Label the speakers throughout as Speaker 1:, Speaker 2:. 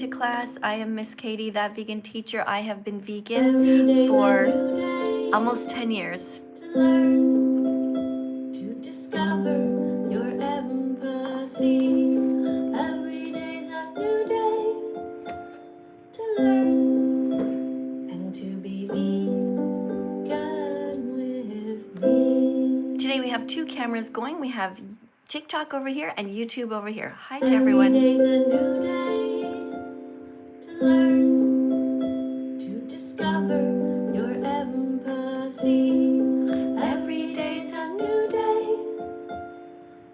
Speaker 1: To class. I am Miss Katie, that vegan teacher. I have been vegan for almost 10 years. To learn, to discover your empathy. Every day's a new day to learn and to be vegan with me. Today we have two cameras going. We have TikTok over here and YouTube over here. Hi to everyone. Every day's a new day. Learn to discover your empathy. Every day's a new day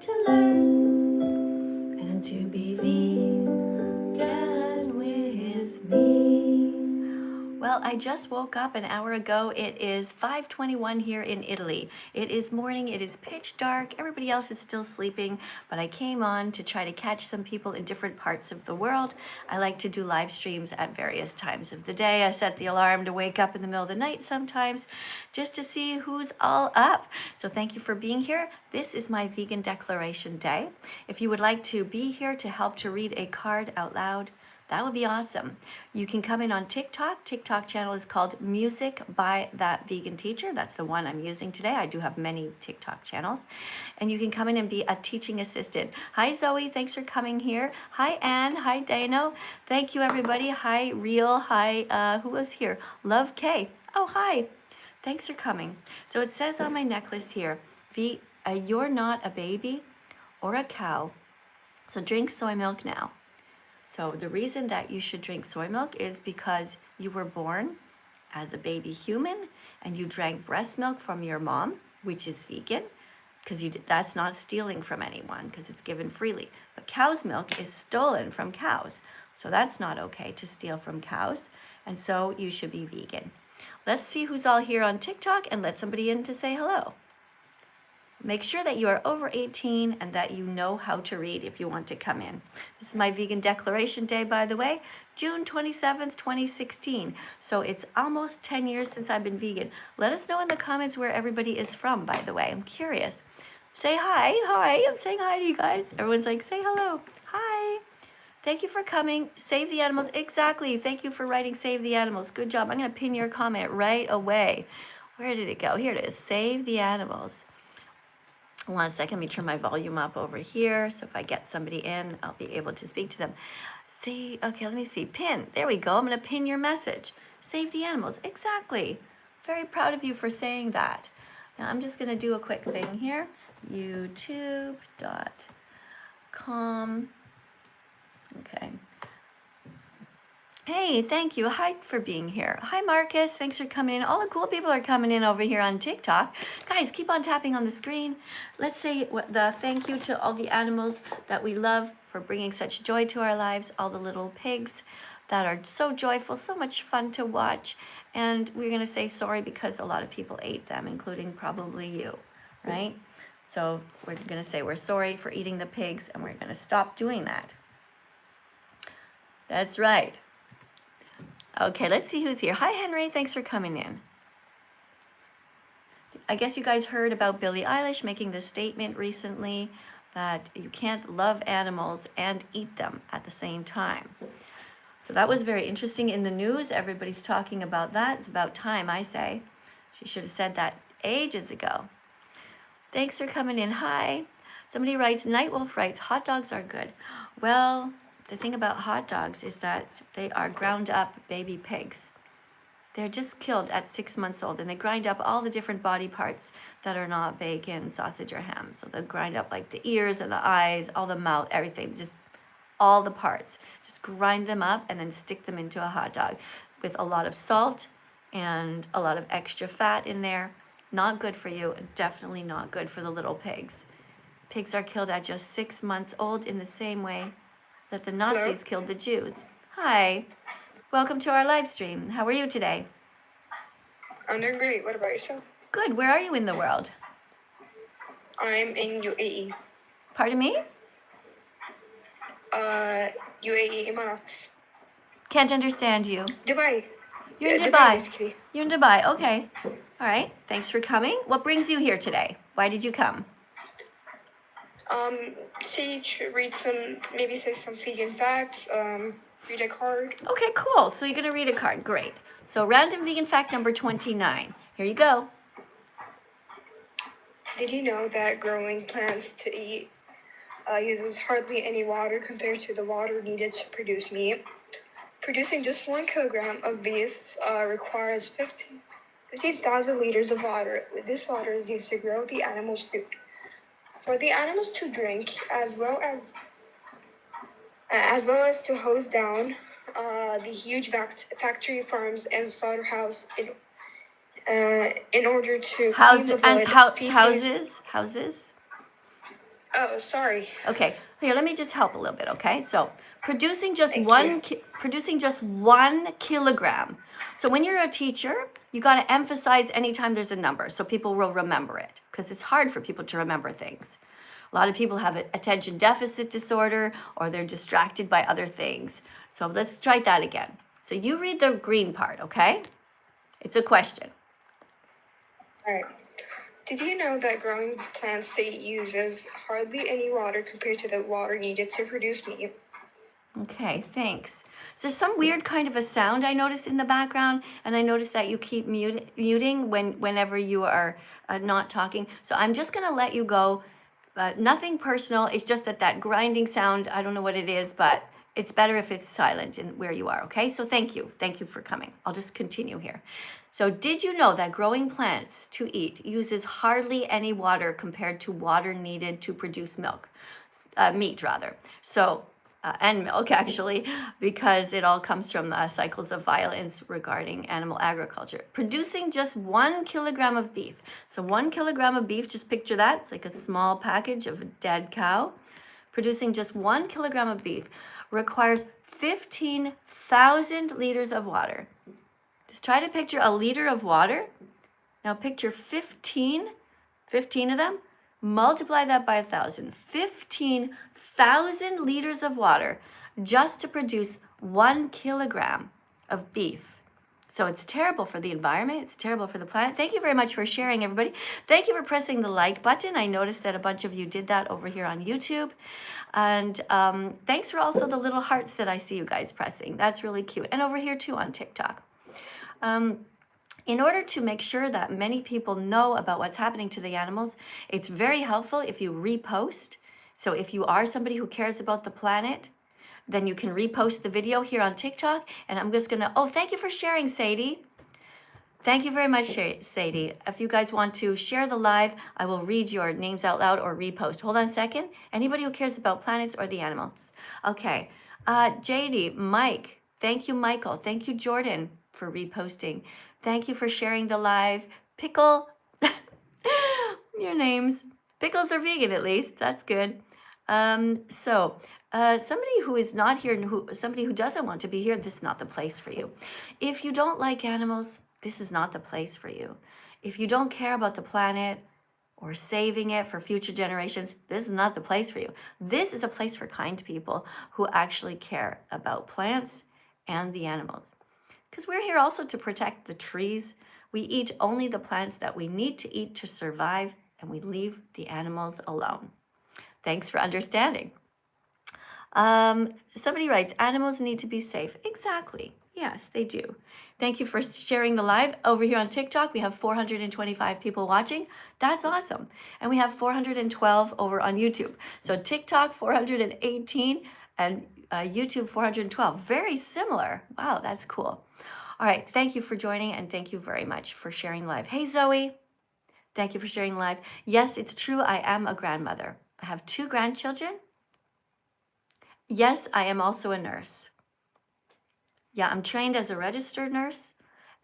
Speaker 1: to learn and to be vegan with me. Well, I just woke up an hour ago. It is 5:21 here in Italy. It is morning, it is pitch dark. Everybody else is still sleeping, but I came on to try to catch some people in different parts of the world. I like to do live streams at various times of the day. I set the alarm to wake up in the middle of the night sometimes just to see who's all up. So thank you for being here. This is my vegan declaration day. If you would like to be here to help to read a card out loud, that would be awesome. You can come in on TikTok. TikTok channel is called Music by That Vegan Teacher. That's the one I'm using today. I do have many TikTok channels. And you can come in and be a teaching assistant. Hi, Zoe. Thanks for coming here. Hi, Anne. Hi, Dano. Thank you, everybody. Hi, Real. Hi, who was here? Love K. Oh, hi. Thanks for coming. So it says on my necklace here, you're not a baby or a cow, so drink soy milk now. So the reason that you should drink soy milk is because you were born as a baby human and you drank breast milk from your mom, which is vegan, because that's not stealing from anyone because it's given freely. But cow's milk is stolen from cows. So that's not okay to steal from cows. And so you should be vegan. Let's see who's all here on TikTok and let somebody in to say hello. Make sure that you are over 18 and that you know how to read if you want to come in. This is my vegan declaration day, by the way, June 27th, 2016. So it's almost 10 years since I've been vegan. Let us know in the comments where everybody is from, by the way. I'm curious. Say hi. Hi. I'm saying hi to you guys. Everyone's like, say hello. Hi. Thank you for coming. Save the animals. Exactly. Thank you for writing Save the Animals. Good job. I'm going to pin your comment right away. Where did it go? Here it is. Save the Animals. 1 second, let me turn my volume up over here. So if I get somebody in, I'll be able to speak to them. See, okay, let me see. Pin. There we go. I'm going to pin your message. Save the animals. Exactly. Very proud of you for saying that. Now I'm just going to do a quick thing here. YouTube.com. Okay. Hey, thank you. Hi for being here. Hi, Marcus. Thanks for coming in. All the cool people are coming in over here on TikTok. Guys, keep on tapping on the screen. Let's say the thank you to all the animals that we love for bringing such joy to our lives, all the little pigs that are so joyful, so much fun to watch. And we're going to say sorry because a lot of people ate them, including probably you, right? So we're going to say we're sorry for eating the pigs, and we're going to stop doing that. That's right. Okay, let's see who's here. Hi, Henry. Thanks for coming in. I guess you guys heard about Billie Eilish making this statement recently that you can't love animals and eat them at the same time. So that was very interesting in the news. Everybody's talking about that. It's about time, I say. She should have said that ages ago. Thanks for coming in. Hi. Somebody writes, Nightwolf writes, hot dogs are good. Well, the thing about hot dogs is that they are ground up baby pigs. They're just killed at 6 months old, and they grind up all the different body parts that are not bacon, sausage, or ham. So they'll grind up like the ears and the eyes, all the mouth, everything, just all the parts. Just grind them up and then stick them into a hot dog with a lot of salt and a lot of extra fat in there. Not good for you, and definitely not good for the little pigs. Pigs are killed at just 6 months old in the same way that the Nazis killed the Jews. Hi. Welcome to our live stream. How are you today?
Speaker 2: I'm doing great. What about yourself?
Speaker 1: Good. Where are you in the world?
Speaker 2: I'm in UAE.
Speaker 1: Pardon me?
Speaker 2: UAE Emirates.
Speaker 1: Can't understand you.
Speaker 2: Dubai.
Speaker 1: You're in Dubai.
Speaker 2: Basically.
Speaker 1: You're in Dubai. Okay. All right. Thanks for coming. What brings you here today? Why did you come?
Speaker 2: Teach, read some, maybe say some vegan facts, read a card.
Speaker 1: Okay, cool. So you're going to read a card. Great. So random vegan fact number 29. Here you go.
Speaker 2: Did you know that growing plants to eat uses hardly any water compared to the water needed to produce meat? Producing just 1 kilogram of beef requires 15,000 liters of water. This water is used to grow the animal's food. For the animals to drink, as well as to hose down the huge factory farms and slaughterhouse in order to clean the blood, feces.
Speaker 1: Houses.
Speaker 2: Oh, sorry.
Speaker 1: Okay, here, let me just help a little bit, okay? So producing just
Speaker 2: Thank you.
Speaker 1: producing just 1 kilogram. So when you're a teacher, you got to emphasize anytime there's a number so people will remember it, because it's hard for people to remember things. A lot of people have attention deficit disorder, or they're distracted by other things. So let's try that again. So you read the green part, okay? It's a question.
Speaker 2: All right. Did you know that growing plants to eat uses hardly any water compared to the water needed to produce meat?
Speaker 1: Okay, thanks. So there's some weird kind of a sound I noticed in the background, and I noticed that you keep muting whenever you are not talking. So I'm just going to let you go. Nothing personal. It's just that grinding sound, I don't know what it is, but it's better if it's silent in where you are, okay? So thank you. Thank you for coming. I'll just continue here. So did you know that growing plants to eat uses hardly any water compared to water needed to produce meat rather. So and milk actually, because it all comes from cycles of violence regarding animal agriculture. Producing just 1 kilogram of beef. So 1 kilogram of beef, just picture that. It's like a small package of a dead cow. Producing just 1 kilogram of beef requires 15,000 liters of water. Just try to picture a liter of water. Now picture 15 of them. Multiply that by 1,000. 15,000 liters of water just to produce 1 kilogram of beef. So it's terrible for the environment. It's terrible for the planet. Thank you very much for sharing, everybody. Thank you for pressing the like button. I noticed that a bunch of you did that over here on YouTube. And thanks for also the little hearts that I see you guys pressing. That's really cute. And over here too on TikTok. In order to make sure that many people know about what's happening to the animals, it's very helpful if you repost. So if you are somebody who cares about the planet, then you can repost the video here on TikTok. And I'm just gonna, oh, thank you for sharing, Sadie. Thank you very much, Sadie. If you guys want to share the live, I will read your names out loud or repost. Hold on a second. Anybody who cares about planets or the animals. Okay, JD, Mike, thank you, Michael. Thank you, Jordan, for reposting. Thank you for sharing the live. Pickle, your names. Pickles are vegan at least, that's good. Somebody who is not here and somebody who doesn't want to be here, this is not the place for you. If you don't like animals, this is not the place for you. If you don't care about the planet or saving it for future generations, this is not the place for you. This is a place for kind people who actually care about plants and the animals. Because we're here also to protect the trees. We eat only the plants that we need to eat to survive, and we leave the animals alone. Thanks for understanding. Somebody writes, animals need to be safe. Exactly. Yes, they do. Thank you for sharing the live. Over here on TikTok, we have 425 people watching. That's awesome. And we have 412 over on YouTube. So TikTok, 418, and YouTube, 412. Very similar. Wow, that's cool. All right, thank you for joining, and thank you very much for sharing live. Hey, Zoe. Thank you for sharing live. Yes, it's true. I am a grandmother. I have 2 grandchildren. Yes, I am also a nurse. Yeah, I'm trained as a registered nurse,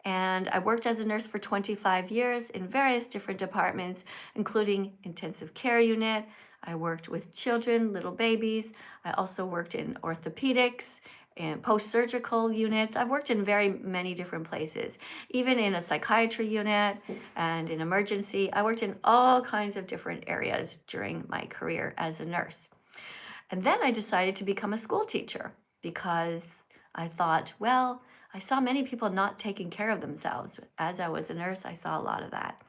Speaker 1: and I worked as a nurse for 25 years in various different departments, including intensive care unit. I worked with children, little babies. I also worked in orthopedics and post-surgical units. I've worked in very many different places, even in a psychiatry unit and in emergency. I worked in all kinds of different areas during my career as a nurse. And then I decided to become a school teacher because I thought, well, I saw many people not taking care of themselves. As I was a nurse, I saw a lot of that.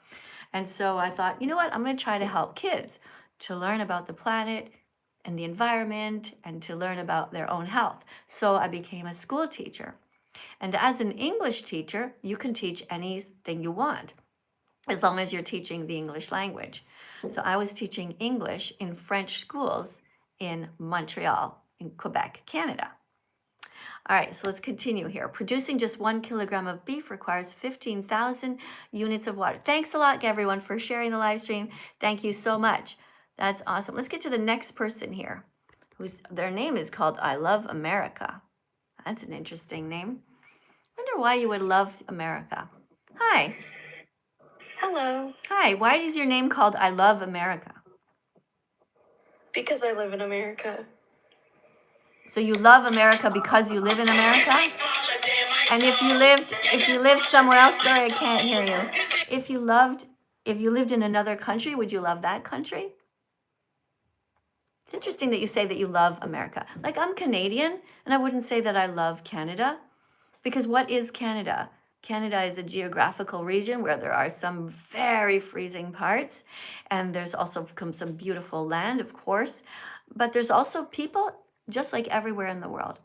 Speaker 1: And so I thought, you know what, I'm going to try to help kids to learn about the planet and the environment and to learn about their own health. So I became a school teacher. And as an English teacher, you can teach anything you want as long as you're teaching the English language. So I was teaching English in French schools in Montreal, in Quebec, Canada. All right, so let's continue here. Producing just 1 kilogram of beef requires 15,000 units of water. Thanks a lot, everyone, for sharing the live stream. Thank you so much. That's awesome. Let's get to the next person here, their name is called I Love America. That's an interesting name. I wonder why you would love America. Hi.
Speaker 3: Hello.
Speaker 1: Hi, why is your name called I Love America?
Speaker 3: Because I live in America.
Speaker 1: So you love America because you live in America? And if you lived somewhere else, sorry, I can't hear you. If you lived in another country, would you love that country? It's interesting that you say that you love America. Like, I'm Canadian, and I wouldn't say that I love Canada, because what is Canada? Canada is a geographical region where there are some very freezing parts, and there's also some beautiful land, of course, but there's also people, just like everywhere in the world.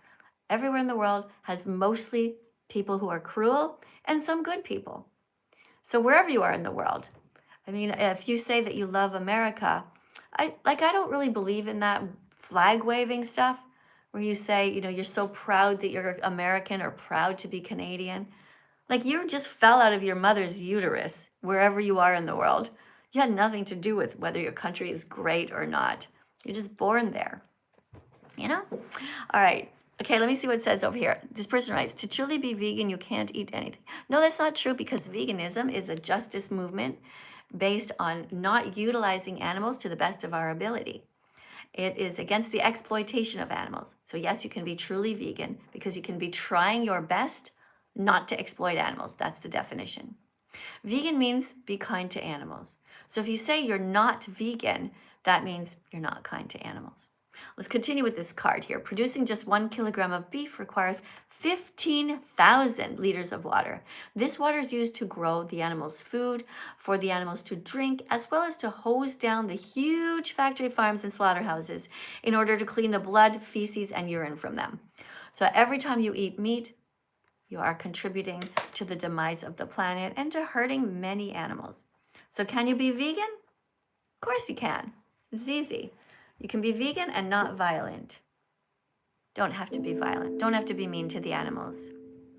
Speaker 1: Everywhere in the world has mostly people who are cruel and some good people. So wherever you are in the world, I mean, if you say that you love America, I don't really believe in that flag waving stuff where you say, you're so proud that you're American or proud to be Canadian. Like, you just fell out of your mother's uterus wherever you are in the world. You had nothing to do with whether your country is great or not. You're just born there. All right. Okay, let me see what it says over here. This person writes, to truly be vegan, you can't eat anything. No, that's not true, because veganism is a justice movement based on not utilizing animals to the best of our ability. It is against the exploitation of animals. So yes, you can be truly vegan because you can be trying your best not to exploit animals. That's the definition. Vegan means be kind to animals. So if you say you're not vegan, that means you're not kind to animals. Let's continue with this card here. Producing just 1 kilogram of beef requires 15,000 liters of water. This water is used to grow the animals' food, for the animals to drink, as well as to hose down the huge factory farms and slaughterhouses in order to clean the blood, feces, and urine from them. So every time you eat meat, you are contributing to the demise of the planet and to hurting many animals. So can you be vegan? Of course you can. It's easy. You can be vegan and not violent. Don't have to be violent. Don't have to be mean to the animals.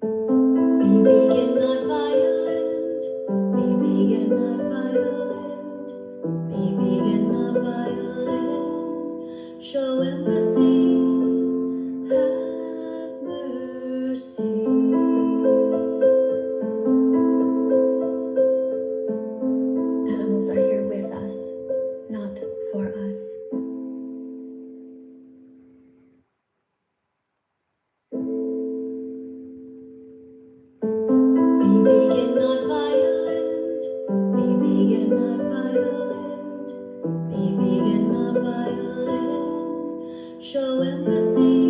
Speaker 1: Be vegan, not violent. Be vegan, not violent. Be vegan, not violent. Show empathy. Have mercy. Animals are here with us, not for us. Be vegan, not violent. Be vegan, not violent. Be vegan, not violent. Show empathy.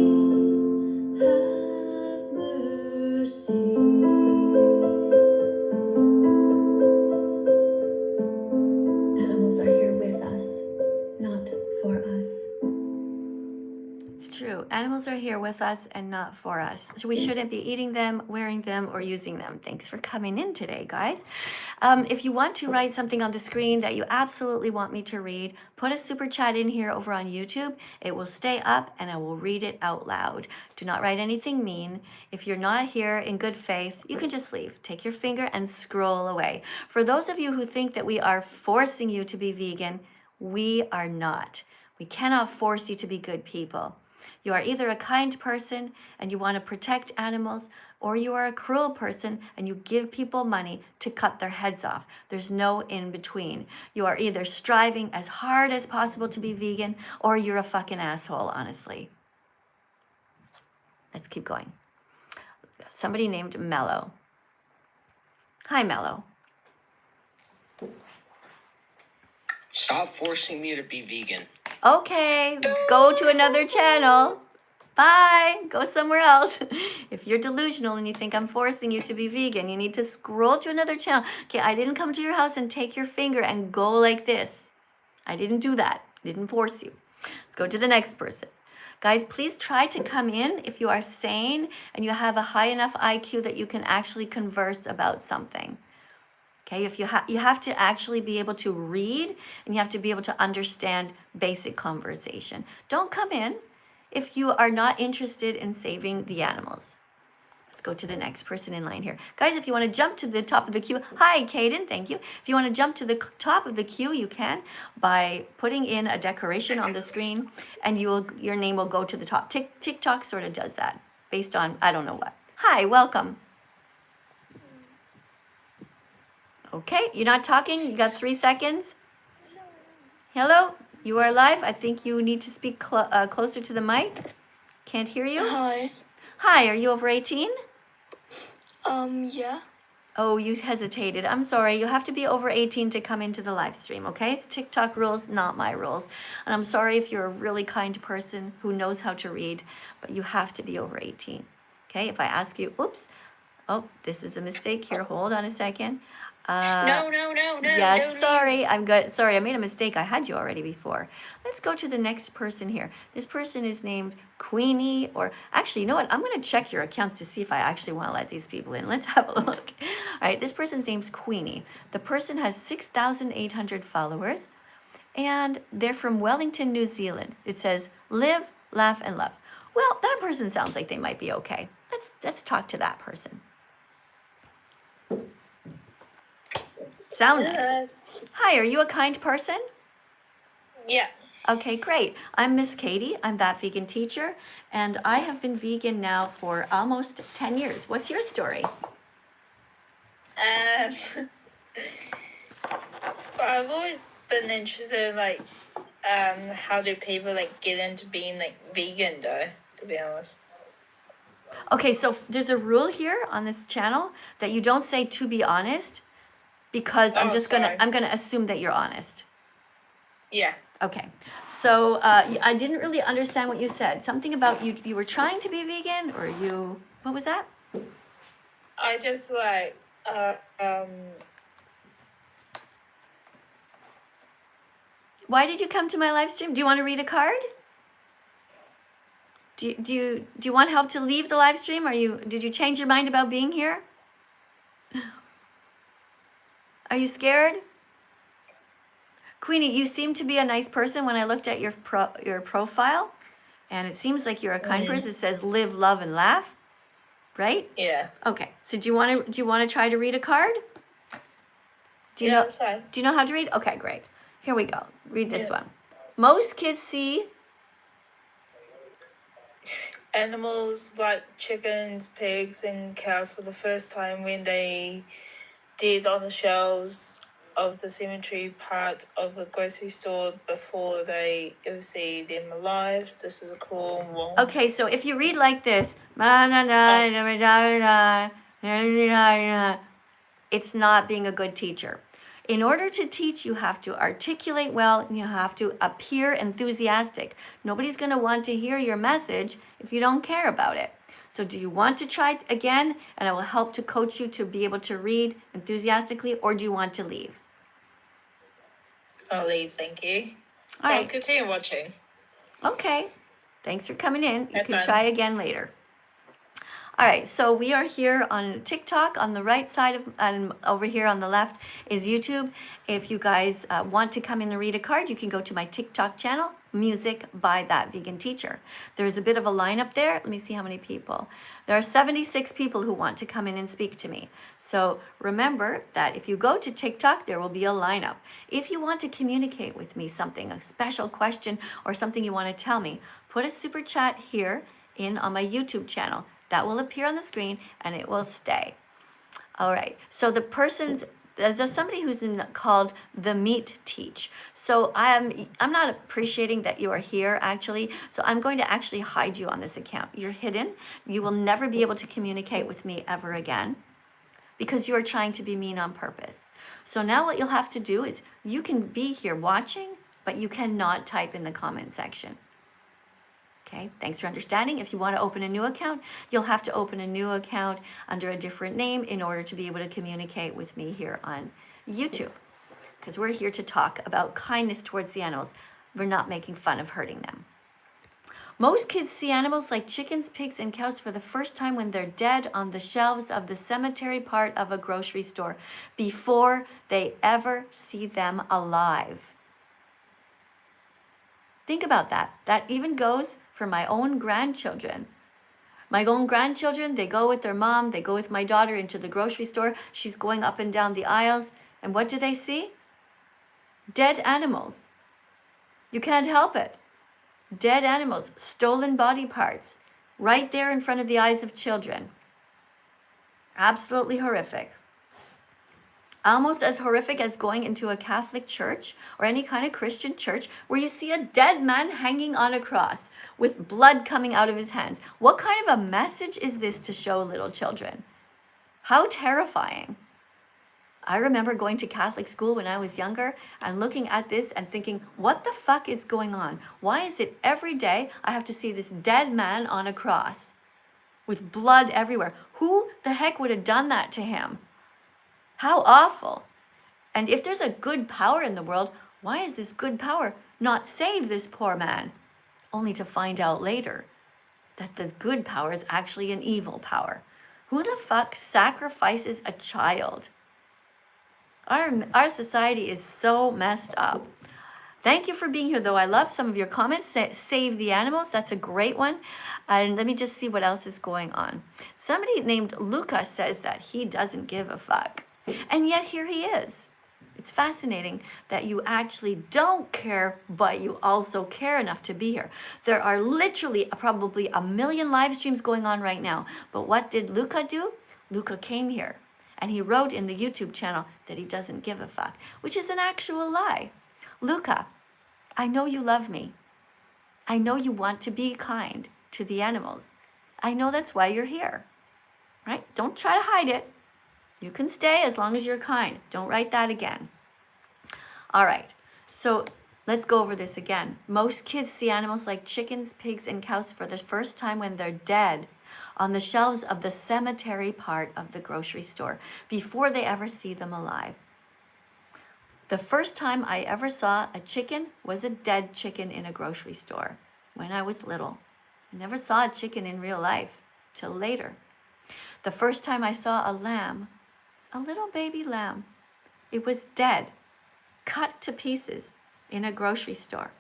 Speaker 1: Have mercy. Animals are here with us, not for us. It's true. Animals are here with us and not for us. So we shouldn't be eating them, wearing them, or using them. Thanks for coming in today, guys. If you want to write something on the screen that you absolutely want me to read, put a super chat in here over on YouTube. It will stay up and I will read it out loud. Do not write anything mean. If you're not here in good faith, you can just leave. Take your finger and scroll away. For those of you who think that we are forcing you to be vegan, we are not. We cannot force you to be good people. You are either a kind person and you want to protect animals, or you are a cruel person and you give people money to cut their heads off. There's no in between. You are either striving as hard as possible to be vegan, or you're a fucking asshole, honestly. Let's keep going. Somebody named Mello. Hi, Mello.
Speaker 4: Stop forcing me to be vegan.
Speaker 1: Okay, go to another channel. Bye, go somewhere else. If you're delusional and you think I'm forcing you to be vegan, you need to scroll to another channel. Okay, I didn't come to your house and take your finger and go like this. I didn't do that. I didn't force you. Let's go to the next person. Guys, please try to come in if you are sane and you have a high enough IQ that you can actually converse about something. Okay, if you have to actually be able to read and you have to be able to understand basic conversation. Don't come in if you are not interested in saving the animals. Let's go to the next person in line here. Guys, if you want to jump to the top of the queue, hi, Caden, thank you. If you want to jump to the top of the queue, you can by putting in a decoration on the screen and your name will go to the top. TikTok sort of does that based on, I don't know what. Hi, welcome. Okay, you're not talking. You got 3 seconds. Hello, you are live. I think you need to speak closer to the mic. Can't hear you.
Speaker 3: Hi.
Speaker 1: Hi, are you over 18?
Speaker 3: Yeah.
Speaker 1: Oh, you hesitated. I'm sorry. You have to be over 18 to come into the live stream, okay? It's TikTok rules, not my rules. And I'm sorry if you're a really kind person who knows how to read, but you have to be over 18. Okay, if I ask you, oops, oh, this is a mistake here. Hold on a second.
Speaker 3: No.
Speaker 1: Yes,
Speaker 3: Don't
Speaker 1: sorry.
Speaker 3: leave.
Speaker 1: I'm good. Sorry, I made a mistake. I had you already before. Let's go to the next person here. This person is named Queenie, or actually, you know what? I'm going to check your accounts to see if I actually want to let these people in. Let's have a look. All right, this person's name's Queenie. The person has 6,800 followers, and they're from Wellington, New Zealand. It says, live, laugh, and love. Well, that person sounds like they might be okay. Let's talk to that person. Sound nice. Hi, are you a kind person?
Speaker 3: Yeah.
Speaker 1: Okay, great. I'm Miss Katie. I'm that vegan teacher, and I have been vegan now for almost 10 years. What's your story?
Speaker 5: I've always been interested in how do people get into being vegan though, to be honest.
Speaker 1: Okay, so there's a rule here on this channel that you don't say to be honest, because I'm gonna assume that you're honest.
Speaker 5: Yeah.
Speaker 1: Okay, so I didn't really understand what you said. Something about you were trying to be vegan, or what was that?
Speaker 5: I just
Speaker 1: Why did you come to my live stream? Do you want to read a card? Do you want help to leave the live stream? Did you change your mind about being here? Are you scared? Queenie, you seem to be a nice person when I looked at your profile, and it seems like you're a kind person. It says live, love, and laugh, right?
Speaker 5: Yeah.
Speaker 1: Okay. So do you want to try to read a card? Do you know?
Speaker 5: That's fine.
Speaker 1: Do you know how to read? Okay, great. Here we go. Read this one. Most kids see
Speaker 5: animals like chickens, pigs, and cows for the first time when they did on the shelves of the cemetery part of a grocery store before they ever see them alive. This is a cool one.
Speaker 1: Okay, so if you read like this, it's not being a good teacher. In order to teach, you have to articulate well, and you have to appear enthusiastic. Nobody's going to want to hear your message if you don't care about it. So do you want to try it again, and I will help to coach you to be able to read enthusiastically, or do you want to leave?
Speaker 5: I'll leave, thank you.
Speaker 1: All
Speaker 5: I'll
Speaker 1: right.
Speaker 5: continue watching.
Speaker 1: Okay. Thanks for coming in. You
Speaker 5: Have
Speaker 1: can
Speaker 5: fun.
Speaker 1: try again later. All right, so we are here on TikTok on the right side and over here on the left is YouTube. If you guys want to come in and read a card, you can go to my TikTok channel, Music by That Vegan Teacher. There's a bit of a lineup there. Let me see how many people. There are 76 people who want to come in and speak to me. So remember that if you go to TikTok, there will be a lineup. If you want to communicate with me something, a special question or something you want to tell me, put a super chat here on my YouTube channel. That will appear on the screen and it will stay. All right, so there's somebody who's called the Meat Teach. So I'm not appreciating that you are here actually. So I'm going to actually hide you on this account. You're hidden. You will never be able to communicate with me ever again because you are trying to be mean on purpose. So now what you'll have to do is you can be here watching, but you cannot type in the comment section. Okay, thanks for understanding. If you want to open a new account, you'll have to open a new account under a different name in order to be able to communicate with me here on YouTube. Because we're here to talk about kindness towards the animals. We're not making fun of hurting them. Most kids see animals like chickens, pigs, and cows for the first time when they're dead on the shelves of the cemetery part of a grocery store before they ever see them alive. Think about that. That even goes for my own grandchildren. My own grandchildren, they go with their mom, they go with my daughter into the grocery store. She's going up and down the aisles. And what do they see? Dead animals. You can't help it. Dead animals, stolen body parts, right there in front of the eyes of children. Absolutely horrific. Almost as horrific as going into a Catholic church or any kind of Christian church where you see a dead man hanging on a cross with blood coming out of his hands. What kind of a message is this to show little children? How terrifying. I remember going to Catholic school when I was younger and looking at this and thinking, what the fuck is going on? Why is it every day I have to see this dead man on a cross with blood everywhere? Who the heck would have done that to him? How awful. And if there's a good power in the world, why is this good power not save this poor man? Only to find out later that the good power is actually an evil power. Who the fuck sacrifices a child? Our society is so messed up. Thank you for being here, though. I love some of your comments. Save the animals. That's a great one. And let me just see what else is going on. Somebody named Luca says that he doesn't give a fuck. And yet here he is. It's fascinating that you actually don't care, but you also care enough to be here. There are literally probably 1 million live streams going on right now. But what did Luca do? Luca came here. And he wrote in the YouTube channel that he doesn't give a fuck, which is an actual lie. Luca, I know you love me. I know you want to be kind to the animals. I know that's why you're here, right? Don't try to hide it. You can stay as long as you're kind. Don't write that again. All right, so let's go over this again. Most kids see animals like chickens, pigs, and cows for the first time when they're dead on the shelves of the cemetery part of the grocery store before they ever see them alive. The first time I ever saw a chicken was a dead chicken in a grocery store when I was little. I never saw a chicken in real life till later. The first time I saw a lamb, a little baby lamb, it was dead, cut to pieces in a grocery store.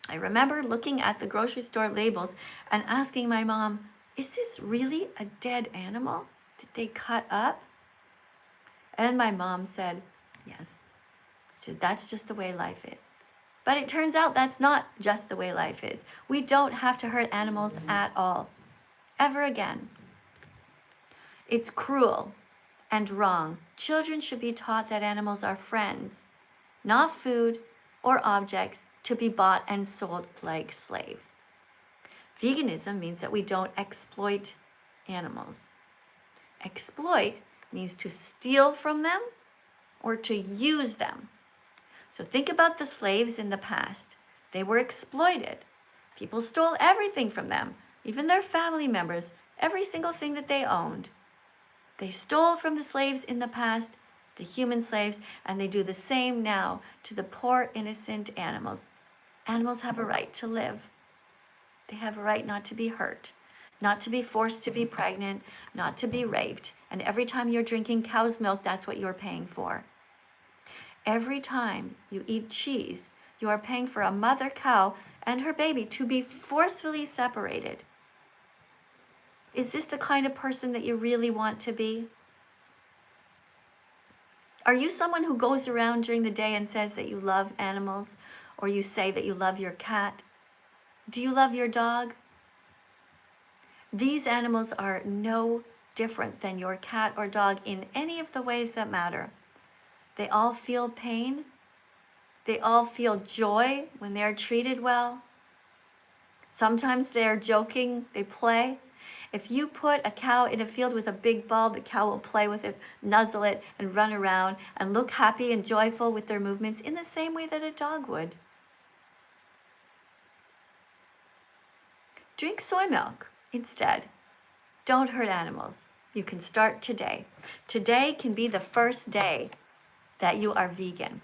Speaker 1: I remember looking at the grocery store labels and asking my mom, is this really a dead animal? Did they cut up? And my mom said, yes. She said, that's just the way life is. But it turns out that's not just the way life is. We don't have to hurt animals at all, ever again. It's cruel and wrong. Children should be taught that animals are friends, not food or objects to be bought and sold like slaves. Veganism means that we don't exploit animals. Exploit means to steal from them or to use them. So think about the slaves in the past. They were exploited. People stole everything from them, even their family members, every single thing that they owned. They stole from the slaves in the past, the human slaves, and they do the same now to the poor, innocent animals. Animals have a right to live. They have a right not to be hurt, not to be forced to be pregnant, not to be raped. And every time you're drinking cow's milk, that's what you're paying for. Every time you eat cheese, you are paying for a mother cow and her baby to be forcefully separated. Is this the kind of person that you really want to be? Are you someone who goes around during the day and says that you love animals, or you say that you love your cat? Do you love your dog? These animals are no different than your cat or dog in any of the ways that matter. They all feel pain. They all feel joy when they're treated well. Sometimes they're joking, they play. If you put a cow in a field with a big ball, the cow will play with it, nuzzle it, and run around and look happy and joyful with their movements in the same way that a dog would. Drink soy milk instead. Don't hurt animals. You can start today. Today can be the first day that you are vegan.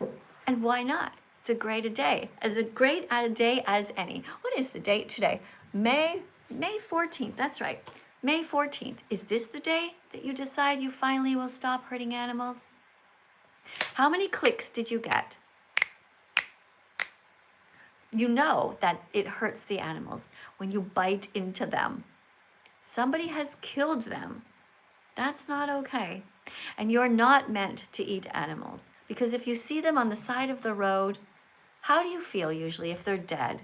Speaker 1: And why not? It's It's a great day, as great a day as any. What is the date today? May 14th, that's right. May 14th. Is this the day that you decide you finally will stop hurting animals? How many clicks did you get? You know that it hurts the animals when you bite into them. Somebody has killed them. That's not okay. And you're not meant to eat animals, because if you see them on the side of the road, how do you feel usually if they're dead?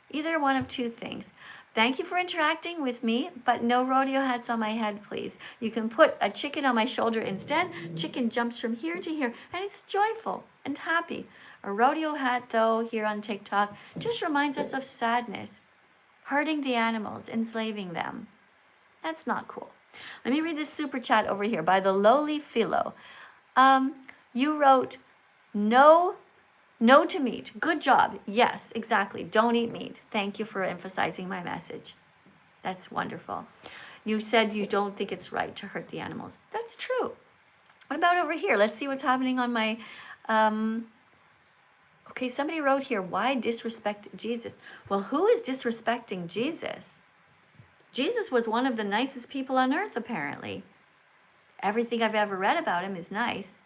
Speaker 1: Either one of two things. Thank you for interacting with me, but no rodeo hats on my head, please. You can put a chicken on my shoulder instead. Chicken jumps from here to here, and it's joyful and happy. A rodeo hat, though, here on TikTok, just reminds us of sadness, hurting the animals, enslaving them. That's not cool. Let me read this super chat over here by the lowly Philo. You wrote, no to meat. Good job. Yes, exactly. Don't eat meat. Thank you for emphasizing my message. That's wonderful. You said you don't think it's right to hurt the animals. That's true. What about over here? Let's see what's happening on my... Okay, somebody wrote here, why disrespect Jesus? Well, who is disrespecting Jesus? Jesus was one of the nicest people on earth, apparently. Everything I've ever read about him is nice.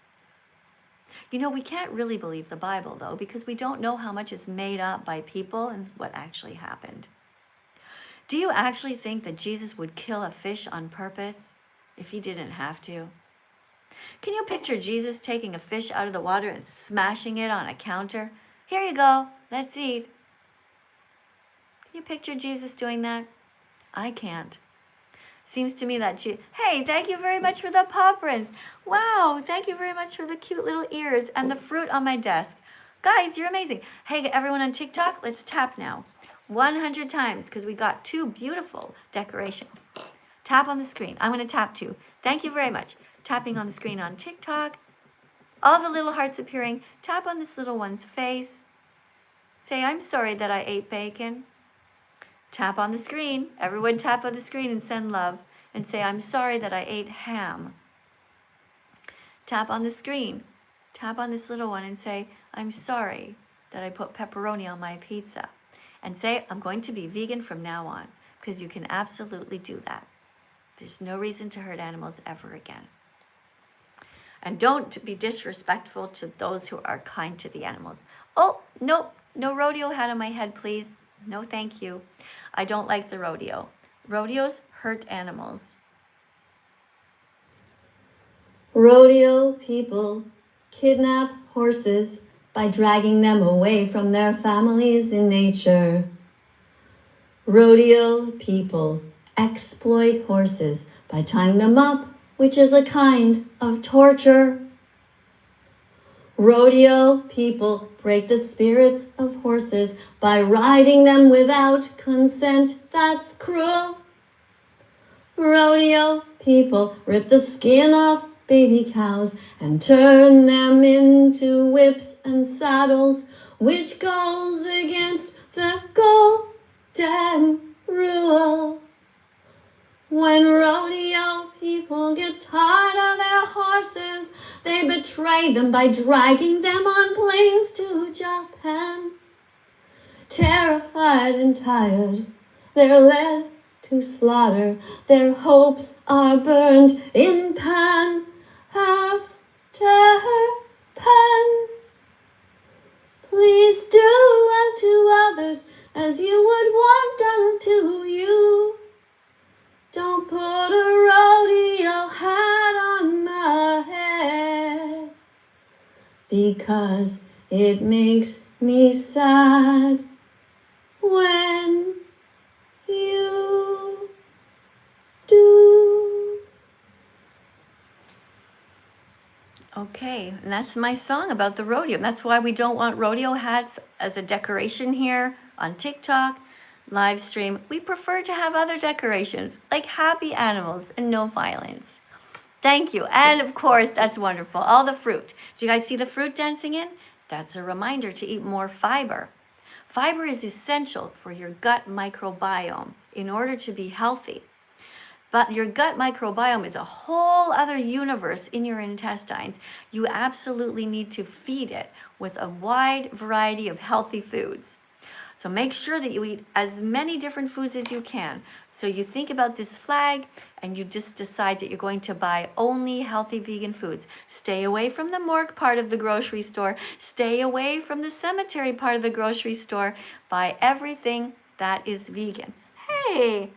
Speaker 1: You know, we can't really believe the Bible, though, because we don't know how much is made up by people and what actually happened. Do you actually think that Jesus would kill a fish on purpose if he didn't have to? Can you picture Jesus taking a fish out of the water and smashing it on a counter? Here you go, let's eat. Can you picture Jesus doing that? I can't. Seems to me that hey, thank you very much for the paw prints. Wow, thank you very much for the cute little ears and the fruit on my desk. Guys, you're amazing. Hey, everyone on TikTok, let's tap now. 100 times, because we got 2 beautiful decorations. Tap on the screen. I'm going to tap too. Thank you very much. Tapping on the screen on TikTok. All the little hearts appearing. Tap on this little one's face. Say, I'm sorry that I ate bacon. Tap on the screen. Everyone tap on the screen and send love. And say, I'm sorry that I ate ham. Tap on the screen. Tap on this little one and say, I'm sorry that I put pepperoni on my pizza. And say, I'm going to be vegan from now on. Because you can absolutely do that. There's no reason to hurt animals ever again. And don't be disrespectful to those who are kind to the animals. Oh, no rodeo hat on my head, please. No, thank you. I don't like the rodeo. Rodeos hurt animals.
Speaker 6: Rodeo people kidnap horses by dragging them away from their families in nature. Rodeo people exploit horses by tying them up, which is a kind of torture. Rodeo people break the spirits of horses by riding them without consent. That's cruel. Rodeo people rip the skin off baby cows and turn them into whips and saddles, which goes against the golden rule. When rodeo people get tired of their horses, they betray them by dragging them on planes to Japan. Terrified and tired, they're led to slaughter. Their hopes are burned in pan after pan. Please do unto others as you would want done to you. Don't put a rodeo hat on my head, because it makes me sad when you do.
Speaker 1: Okay, and that's my song about the rodeo. And that's why we don't want rodeo hats as a decoration here on TikTok, live stream. We prefer to have other decorations like happy animals and no violence. Thank you. And of course, that's wonderful. All the fruit. Do you guys see the fruit dancing in? That's a reminder to eat more fiber. Fiber is essential for your gut microbiome in order to be healthy. But your gut microbiome is a whole other universe in your intestines. You absolutely need to feed it with a wide variety of healthy foods. So make sure that you eat as many different foods as you can. So you think about this flag and you just decide that you're going to buy only healthy vegan foods. Stay away from the morgue part of the grocery store. Stay away from the cemetery part of the grocery store. Buy everything that is vegan. Hey,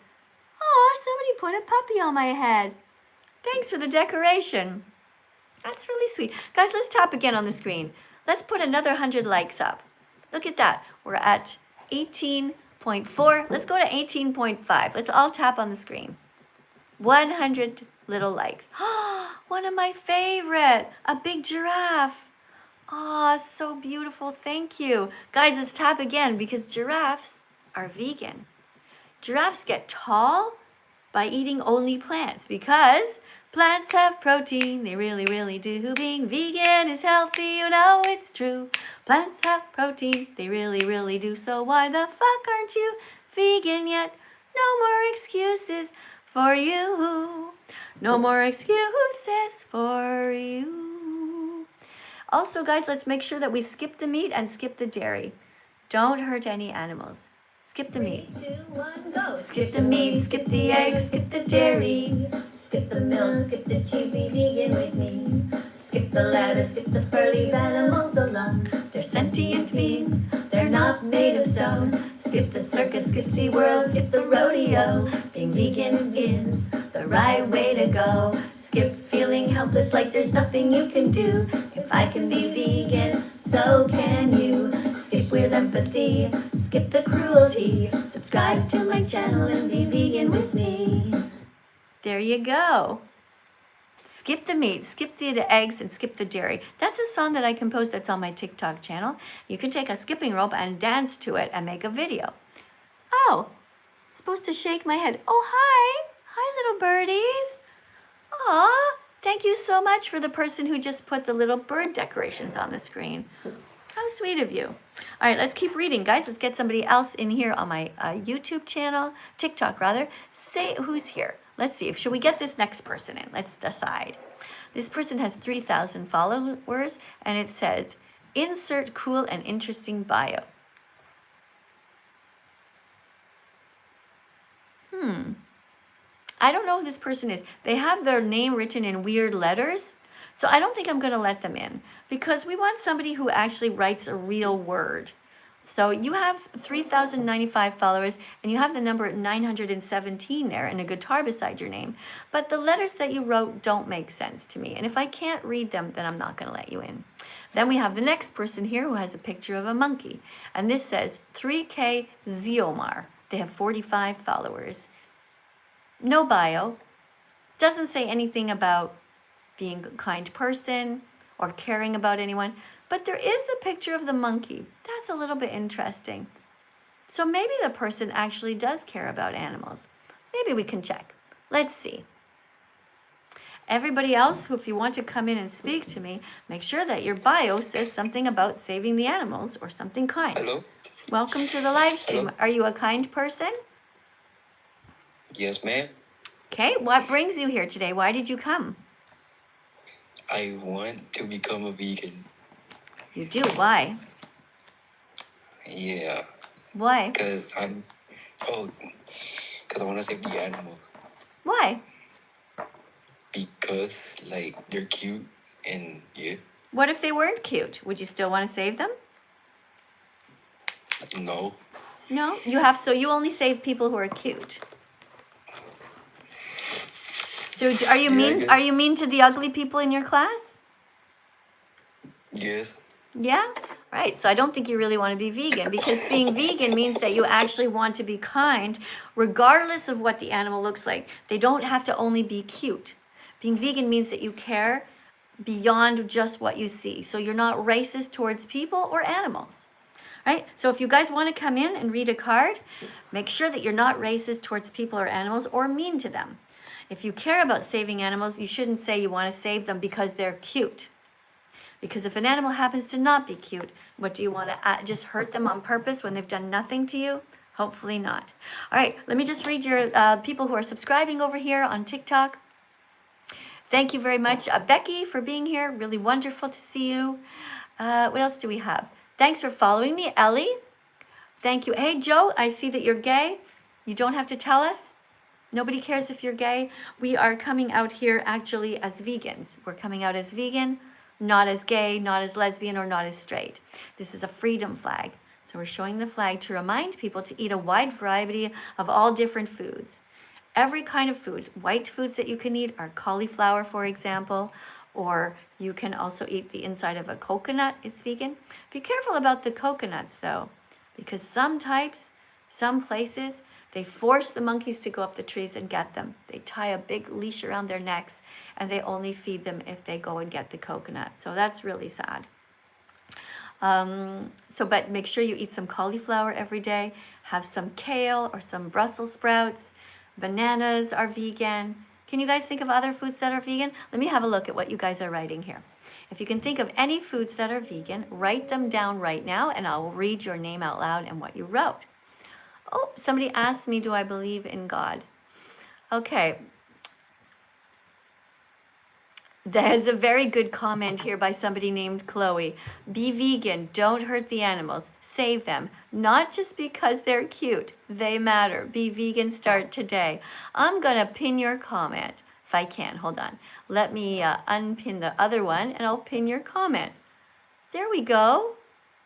Speaker 1: oh, somebody put a puppy on my head. Thanks for the decoration. That's really sweet. Guys, let's tap again on the screen. Let's put another 100 likes up. Look at that. We're at 18.4. Let's go to 18.5. Let's all tap on the screen. 100 little likes. One of my favorite, a big giraffe. Oh, so beautiful. Thank you. Guys, let's tap again because giraffes are vegan. Giraffes get tall by eating only plants because plants have protein, they really, really do. Being vegan is healthy, you know it's true. Plants have protein, they really, really do. So why the fuck aren't you vegan yet? No more excuses for you. No more excuses for you. Also, guys, let's make sure that we skip the meat and skip the dairy. Don't hurt any animals. Skip the meat.
Speaker 6: 3, 2, 1, go.
Speaker 1: Skip the meat, skip the eggs, skip the dairy.
Speaker 6: Skip the milk, skip the cheese, be vegan with me. Skip the ladder, skip the fur, leave animals alone.
Speaker 1: They're sentient beings,
Speaker 6: They're not made of stone.
Speaker 1: skip the circus, skip SeaWorld, skip the rodeo. Being vegan is the right way to go. Skip feeling helpless like there's nothing you can do.
Speaker 6: If I can be vegan, so can you. Skip with empathy, skip the cruelty. Subscribe to my channel and be vegan with me.
Speaker 1: There you go. Skip the meat, skip the eggs, and skip the dairy. That's a song that I composed that's on my TikTok channel. You can take a skipping rope and dance to it and make a video. Oh, supposed to shake my head. Oh, hi. Hi, little birdies. Aw, thank you so much for the person who just put the little bird decorations on the screen. How sweet of you. All right, let's keep reading, guys. Let's get somebody else in here on my YouTube channel, TikTok rather. Say who's here. Let's see. Should we get this next person in? Let's decide. This person has 3,000 followers, and it says, insert cool and interesting bio. I don't know who this person is. They have their name written in weird letters. So I don't think I'm going to let them in because we want somebody who actually writes a real word. So you have 3,095 followers and you have the number 917 there and a guitar beside your name. But the letters that you wrote don't make sense to me. And if I can't read them, then I'm not going to let you in. Then we have the next person here who has a picture of a monkey. And this says 3K Ziomar. They have 45 followers. No bio. Doesn't say anything about being a kind person or caring about anyone. But there is the picture of the monkey. That's a little bit interesting. So maybe the person actually does care about animals. Maybe we can check. Let's see. Everybody else, who, if you want to come in and speak to me, make sure that your bio says something about saving the animals or something kind.
Speaker 7: Hello?
Speaker 1: Welcome to the live stream.
Speaker 7: Hello?
Speaker 1: Are you a kind person?
Speaker 7: Yes, ma'am.
Speaker 1: Okay, what brings you here today? Why did you come?
Speaker 7: I want to become a vegan.
Speaker 1: You do? Why?
Speaker 7: Yeah,
Speaker 1: Why?
Speaker 7: because I want to save the animals.
Speaker 1: Why?
Speaker 7: Because, like, they're cute and, yeah,
Speaker 1: What if they weren't cute? Would you still want to save them?
Speaker 7: no.
Speaker 1: No, you have. So you only save people who are cute. So are you
Speaker 7: Yeah, I
Speaker 1: mean?
Speaker 7: guess.
Speaker 1: Are you mean to the ugly people in your class?
Speaker 7: Yes.
Speaker 1: Yeah. Right. So I don't think you really want to be vegan because being vegan means that you actually want to be kind, regardless of what the animal looks like. They don't have to only be cute. Being vegan means that you care beyond just what you see. So you're not racist towards people or animals. Right? So if you guys want to come in and read a card, make sure that you're not racist towards people or animals or mean to them. If you care about saving animals, you shouldn't say you want to save them because they're cute. Because if an animal happens to not be cute, what do you want to just hurt them on purpose when they've done nothing to you? Hopefully not. All right, let me just read your people who are subscribing over here on TikTok. Thank you very much, Becky, for being here. Really wonderful to see you. What else do we have? Thanks for following me, Ellie. Thank you. Hey, Joe, I see that you're gay. You don't have to tell us. Nobody cares if you're gay. We are coming out here actually as vegans. We're coming out as vegan, not as gay, not as lesbian, or not as straight. This is a freedom flag. So we're showing the flag to remind people to eat a wide variety of all different foods. Every kind of food. White foods that you can eat are cauliflower, for example, or you can also eat the inside of a coconut is vegan. Be careful about the coconuts though, because some types, some places, they force the monkeys to go up the trees and get them. They tie a big leash around their necks and they only feed them if they go and get the coconut. So that's really sad. But make sure you eat some cauliflower every day. Have some kale or some Brussels sprouts. Bananas are vegan. Can you guys think of other foods that are vegan? Let me have a look at what you guys are writing here. If you can think of any foods that are vegan, write them down right now and I'll read your name out loud and what you wrote. Oh, somebody asked me, do I believe in God? Okay. That's a very good comment here by somebody named Chloe. Be vegan, don't hurt the animals, save them. Not just because they're cute, they matter. Be vegan, start today. I'm gonna pin your comment, if I can, hold on. Let me unpin the other one and I'll pin your comment. There we go,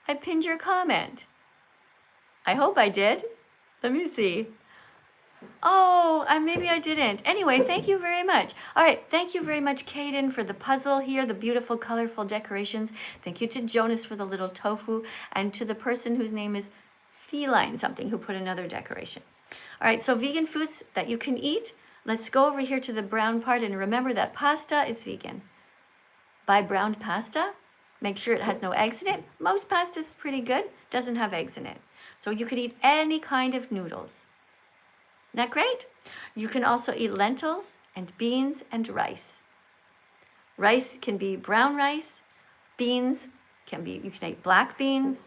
Speaker 1: I pinned your comment. I hope I did. Let me see. Oh, maybe I didn't. Anyway, thank you very much. All right, thank you very much, Kaden, for the puzzle here, the beautiful, colorful decorations. Thank you to Jonas for the little tofu, and to the person whose name is Feline something who put another decoration. All right, so vegan foods that you can eat. Let's go over here to the brown part, and remember that pasta is vegan. Buy browned pasta. Make sure it has no eggs in it. Most pasta is pretty good, doesn't have eggs in it. So you could eat any kind of noodles. Isn't that great? You can also eat lentils and beans and rice. Rice can be brown rice. Beans can be, you can eat black beans.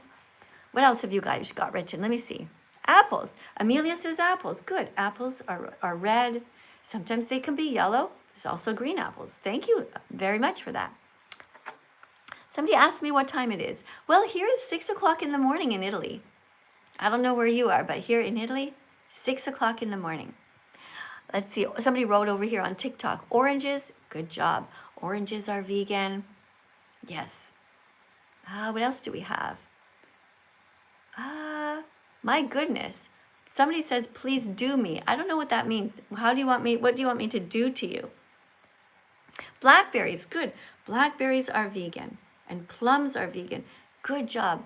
Speaker 1: What else have you guys got written? Let me see. Apples. Amelia says apples. Good. Apples are red. Sometimes they can be yellow. There's also green apples. Thank you very much for that. Somebody asked me what time it is. Well, here it's 6 o'clock in the morning in Italy. I don't know where you are, but here in Italy, 6 o'clock in the morning. Let's see, somebody wrote over here on TikTok, oranges, good job. Oranges are vegan. Yes. What else do we have? My goodness. Somebody says, please do me. I don't know what that means. What do you want me to do to you? Blackberries, good. Blackberries are vegan and plums are vegan. Good job.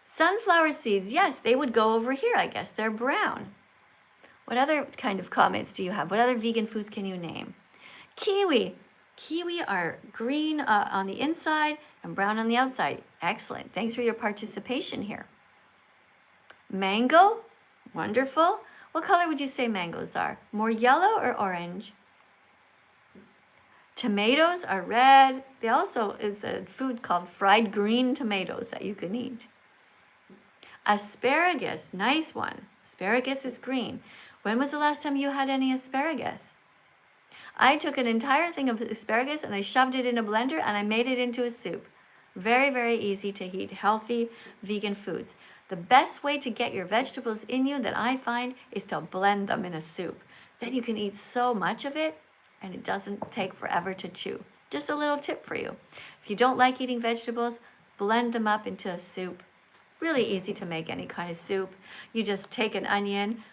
Speaker 1: Sunflower seeds, yes, they would go over here, I guess. They're brown. What other kind of comments do you have? What other vegan foods can you name? Kiwi. Kiwi are green on the inside and brown on the outside. Excellent. Thanks for your participation here. Mango. Wonderful. What color would you say mangoes are? More yellow or orange? Tomatoes are red. There also is a food called fried green tomatoes that you can eat. Asparagus, nice one. Asparagus is green. When was the last time you had any asparagus? I took an entire thing of asparagus and I shoved it in a blender and I made it into a soup. Very, very easy to eat healthy vegan foods. The best way to get your vegetables in you that I find is to blend them in a soup. Then you can eat so much of it and it doesn't take forever to chew. Just a little tip for you. If you don't like eating vegetables, blend them up into a soup. Really easy to make any kind of soup. You just take an onion,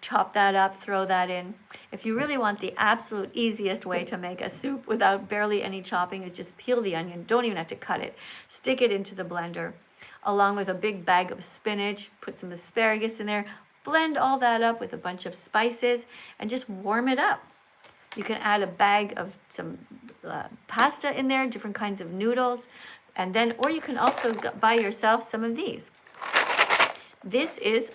Speaker 1: chop that up, throw that in. If you really want the absolute easiest way to make a soup without barely any chopping is just peel the onion, don't even have to cut it. Stick it into the blender along with a big bag of spinach, put some asparagus in there, blend all that up with a bunch of spices and just warm it up. You can add a bag of some pasta in there, different kinds of noodles. And then, or you can also buy yourself some of these. This is,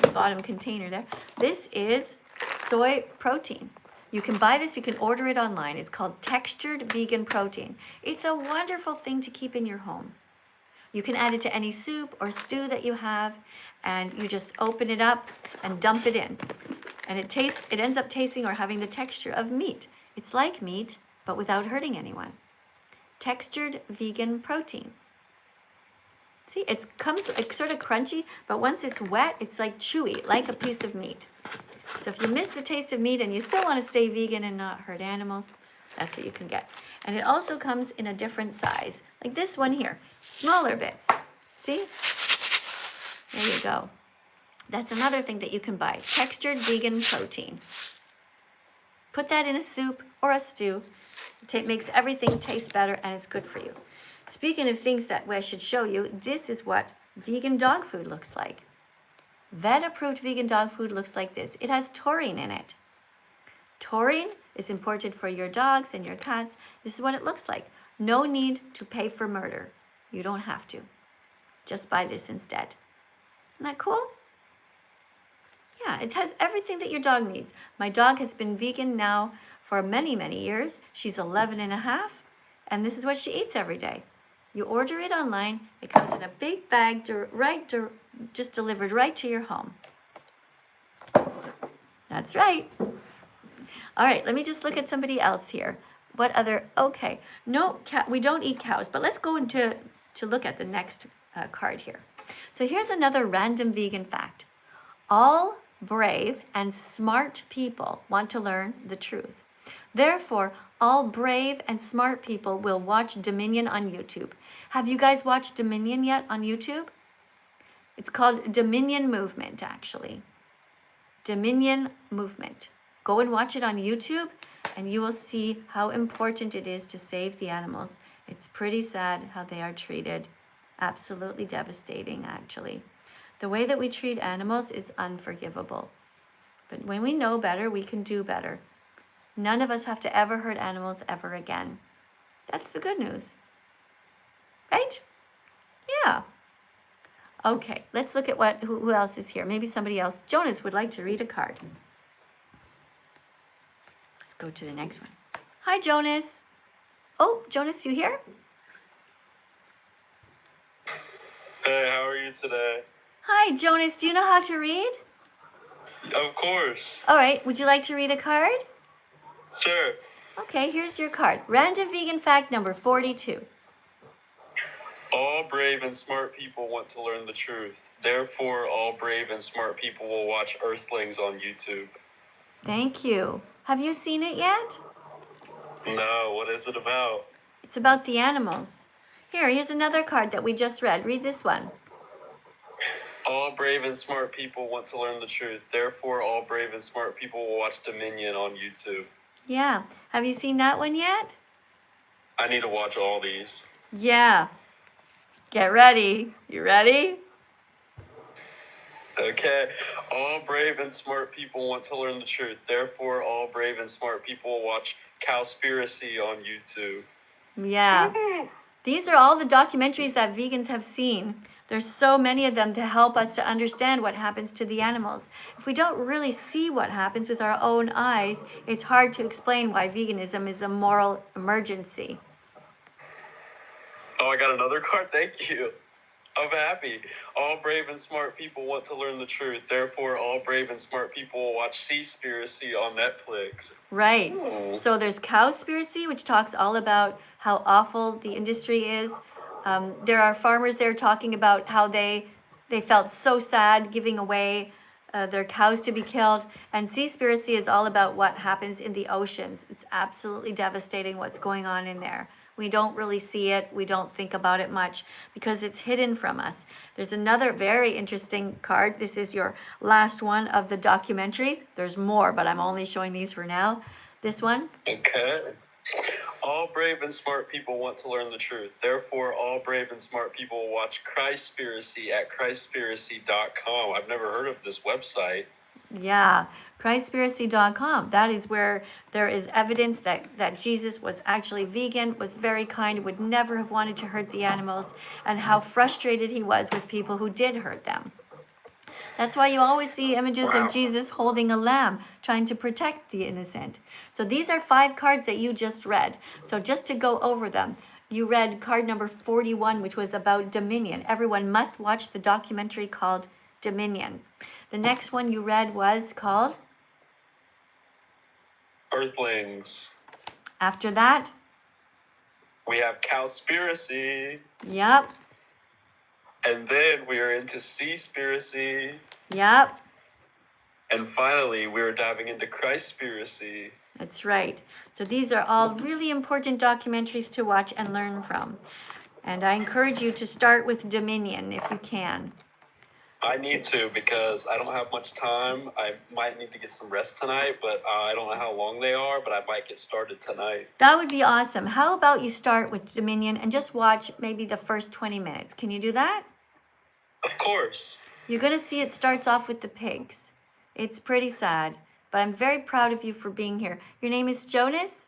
Speaker 1: the bottom container there. This is soy protein. You can buy this, you can order it online. It's called textured vegan protein. It's a wonderful thing to keep in your home. You can add it to any soup or stew that you have, and you just open it up and dump it in. And it ends up tasting or having the texture of meat. It's like meat, but without hurting anyone. Textured vegan protein. See, it's sort of crunchy, but once it's wet, it's like chewy, like a piece of meat. So if you miss the taste of meat and you still want to stay vegan and not hurt animals, that's what you can get. And it also comes in a different size, like this one here, smaller bits. See? There you go. That's another thing that you can buy, textured vegan protein. Put that in a soup or a stew. It makes everything taste better, and it's good for you. Speaking of things that I should show you, this is what vegan dog food looks like. Vet-approved vegan dog food looks like this. It has taurine in it. Taurine is important for your dogs and your cats. This is what it looks like. No need to pay for murder. You don't have to. Just buy this instead. Isn't that cool? Yeah, it has everything that your dog needs. My dog has been vegan now for many, many years. She's 11 and a half, and this is what she eats every day. You order it online. It comes in a big bag, just delivered right to your home. That's right. All right, let me just look at somebody else here. What other? Okay, no, we don't eat cows, but let's go into to look at the next card here. So here's another random vegan fact. All brave and smart people want to learn the truth. Therefore, all brave and smart people will watch Dominion on YouTube. Have you guys watched Dominion yet on YouTube? It's called Dominion Movement, actually. Dominion Movement. Go and watch it on YouTube, and you will see how important it is to save the animals. It's pretty sad how they are treated. Absolutely devastating, actually. The way that we treat animals is unforgivable. But when we know better, we can do better. None of us have to ever hurt animals ever again. That's the good news. Right? Yeah. Okay, let's look at who else is here. Maybe somebody else. Jonas would like to read a card. Let's go to the next one. Hi, Jonas. Oh, Jonas, you here?
Speaker 8: Hey, how are you today?
Speaker 1: Hi, Jonas. Do you know how to read?
Speaker 8: Of course.
Speaker 1: All right, would you like to read a card?
Speaker 8: Sure.
Speaker 1: Okay, here's your card. Random vegan fact number 42.
Speaker 8: All brave and smart people want to learn the truth. Therefore, all brave and smart people will watch Earthlings on YouTube.
Speaker 1: Thank you. Have you seen it yet?
Speaker 8: No, what is it about?
Speaker 1: It's about the animals. Here's another card that we just read. Read this one.
Speaker 8: All brave and smart people want to learn the truth. Therefore, all brave and smart people will watch Dominion on YouTube.
Speaker 1: Yeah. Have you seen that one yet?
Speaker 8: I need to watch all these.
Speaker 1: Yeah. Get ready. You ready?
Speaker 8: Okay. All brave and smart people want to learn the truth. Therefore, all brave and smart people will watch Cowspiracy on YouTube.
Speaker 1: Yeah.
Speaker 8: Woo-hoo.
Speaker 1: These are all the documentaries that vegans have seen. There's so many of them to help us to understand what happens to the animals. If we don't really see what happens with our own eyes, it's hard to explain why veganism is a moral emergency.
Speaker 8: Oh, I got another card. Thank you. I'm happy. All brave and smart people want to learn the truth. Therefore, all brave and smart people will watch Seaspiracy on Netflix.
Speaker 1: Right.
Speaker 8: Ooh.
Speaker 1: So there's Cowspiracy, which talks all about how awful the industry is. There are farmers there talking about how they felt so sad giving away their cows to be killed. And Seaspiracy is all about what happens in the oceans. It's absolutely devastating what's going on in there. We don't really see it. We don't think about it much because it's hidden from us. There's another very interesting card. This is your last one of the documentaries. There's more, but I'm only showing these for now. This one.
Speaker 8: Okay. All brave and smart people want to learn the truth. Therefore, all brave and smart people will watch Christspiracy at Christspiracy.com. I've never heard of this website.
Speaker 1: Yeah, Christspiracy.com. That is where there is evidence that Jesus was actually vegan, was very kind, would never have wanted to hurt the animals, and how frustrated he was with people who did hurt them. That's why you always see images of Jesus holding a lamb, trying to protect the innocent. So these are 5 cards that you just read. So just to go over them, You read card number 41, which was about Dominion. Everyone must watch the documentary called Dominion. The next one you read was called?
Speaker 8: Earthlings.
Speaker 1: After that?
Speaker 8: We have Cowspiracy.
Speaker 1: Yep.
Speaker 8: And then we are into Seaspiracy.
Speaker 1: Yep.
Speaker 8: And finally, we're diving into Christspiracy.
Speaker 1: That's right. So these are all really important documentaries to watch and learn from. And I encourage you to start with Dominion if you can.
Speaker 8: I need to because I don't have much time. I might need to get some rest tonight, but I don't know how long they are, but I might get started tonight.
Speaker 1: That would be awesome. How about you start with Dominion and just watch maybe the first 20 minutes? Can you do that?
Speaker 8: Of course.
Speaker 1: You're going to see it starts off with the pigs. It's pretty sad, but I'm very proud of you for being here. Your name is Jonas?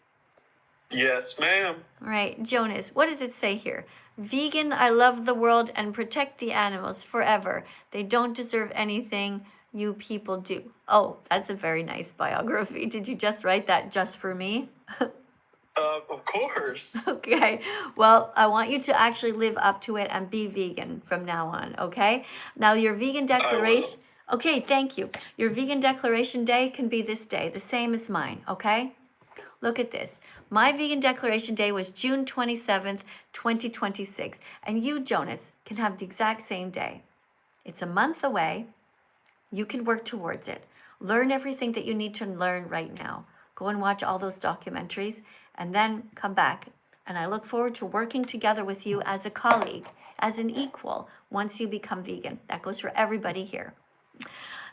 Speaker 8: Yes, ma'am.
Speaker 1: All right, Jonas, what does it say here? Vegan, I love the world and protect the animals forever. They don't deserve anything you people do. Oh, that's a very nice biography. Did you just write that just for me?
Speaker 8: Of course.
Speaker 1: Okay, well, I want you to actually live up to it and be vegan from now on, okay? Now, your vegan declaration... Okay, thank you. Your vegan declaration day can be this day, the same as mine, okay? Look at this. My vegan declaration day was June 27th, 2026. And you, Jonas, can have the exact same day. It's a month away. You can work towards it. Learn everything that you need to learn right now. Go and watch all those documentaries and then come back. And I look forward to working together with you as a colleague, as an equal, once you become vegan. That goes for everybody here.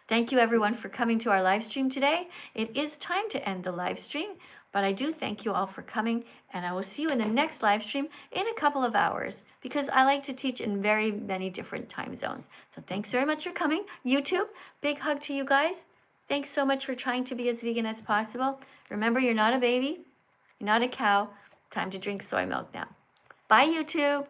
Speaker 1: Thank you everyone for coming to our live stream today. It is time to end the live stream, but I do thank you all for coming, and I will see you in the next live stream in a couple of hours because I like to teach in very many different time zones. So thanks very much for coming. YouTube, big hug to you guys. Thanks so much for trying to be as vegan as possible. Remember, you're not a baby, you're not a cow. Time to drink soy milk now. Bye, YouTube.